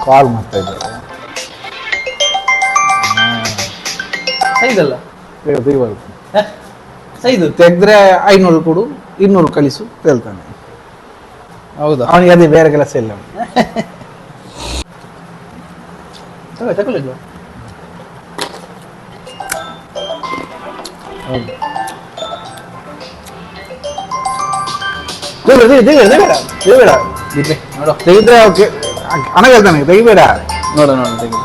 ಕಾಲ್ ಮಾಡ್ತಾ ಇದ್ದಾರೆ. ಸೈದಲ್ಲ ಸೈದು ತೆಗೆದ್ರೆ 500 ಕೊಡು, 200 ಕಳಿಸು ಹೇಳ್ತಾನೆ. ಹೌದಾ? ಅವನಿಗೆ ಅದೇ ಬೇರೆ ಕೆಲಸ ಇಲ್ಲ. ತಗೊಳ್ಳಿಲ್ವಾ? ತೆಗಿದ್ರೆ ಓಕೆ, ಹಣ ಹೇಳ್ತಾನೆ, ತೆಗಿಬೇಡ. ನೋಡ ತೆಗಿ.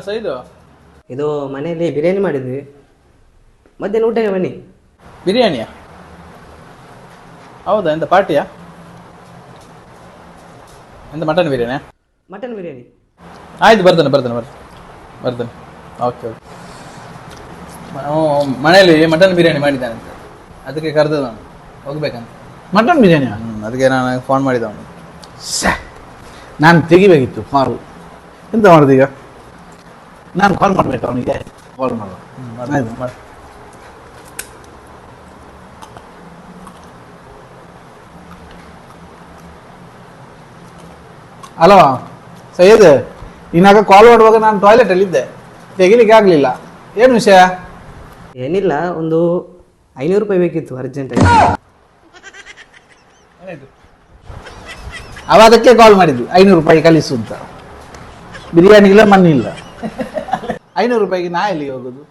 ಸೈದು, ಇದು ಮನೆಯಲ್ಲಿ ಬಿರಿಯಾನಿ ಮಾಡಿದ್ವಿ, ಮಧ್ಯಾಹ್ನ ಊಟಕ್ಕೆ ಬನ್ನಿ. ಬಿರಿಯಾನಿಯಾ? ಹೌದಾ? ಎಂತ ಪಾರ್ಟಿಯಾ? ಎಂತ ಮಟನ್ ಬಿರಿಯಾನಿಯಾ? ಮಟನ್ ಬಿರಿಯಾನಿ. ಆಯ್ತು, ಬರ್ತೇನೆ. ಓಕೆ. ಮನೆಯಲ್ಲಿ ಮಟನ್ ಬಿರಿಯಾನಿ ಮಾಡಿದ್ದಾನಂತೆ, ಅದಕ್ಕೆ ಕರೆದ ನಾನು ಹೋಗ್ಬೇಕಂತ. ಮಟನ್ ಬಿರಿಯಾನಿ? ಅದಕ್ಕೆ ನಾನು ಫೋನ್ ಮಾಡಿದ ಅವನು. ನಾನು ತೆಗಿಬೇಕಿತ್ತು ಕಾಲ್. ಎಂತ ಮಾಡೋದು ಈಗ? ನಾನು ಕಾಲ್ ಮಾಡಬೇಕು ಅವನಿಗೆ. ಕಾಲ್ ಮಾಡುವ. ಹಲೋ ಸೈಯದ್, ಇನ್ನಾಗ ಕಾಲ್ ಮಾಡುವಾಗ ನಾನು ಟಾಯ್ಲೆಟಲ್ಲಿ ಇದ್ದೆ, ತೆಗಿಲಿಕ್ಕೆ ಆಗಲಿಲ್ಲ. ಏನು ವಿಷಯ? ಏನಿಲ್ಲ, ಒಂದು 500 ರೂಪಾಯಿ ಬೇಕಿತ್ತು ಅರ್ಜೆಂಟಾಗಿ. ಅವ ಅದಕ್ಕೆ ಕಾಲ್ ಮಾಡಿದ್ದು, 500 ರೂಪಾಯಿ ಕಳಿಸು ಅಂತ. ಬಿರಿಯಾನಿ ಇಲ್ಲ, ಮಣ್ಣು ಇಲ್ಲ. 500 ರೂಪಾಯಿಗೆ ನಾ ಎಲ್ಲಿಗೆ ಹೋಗೋದು?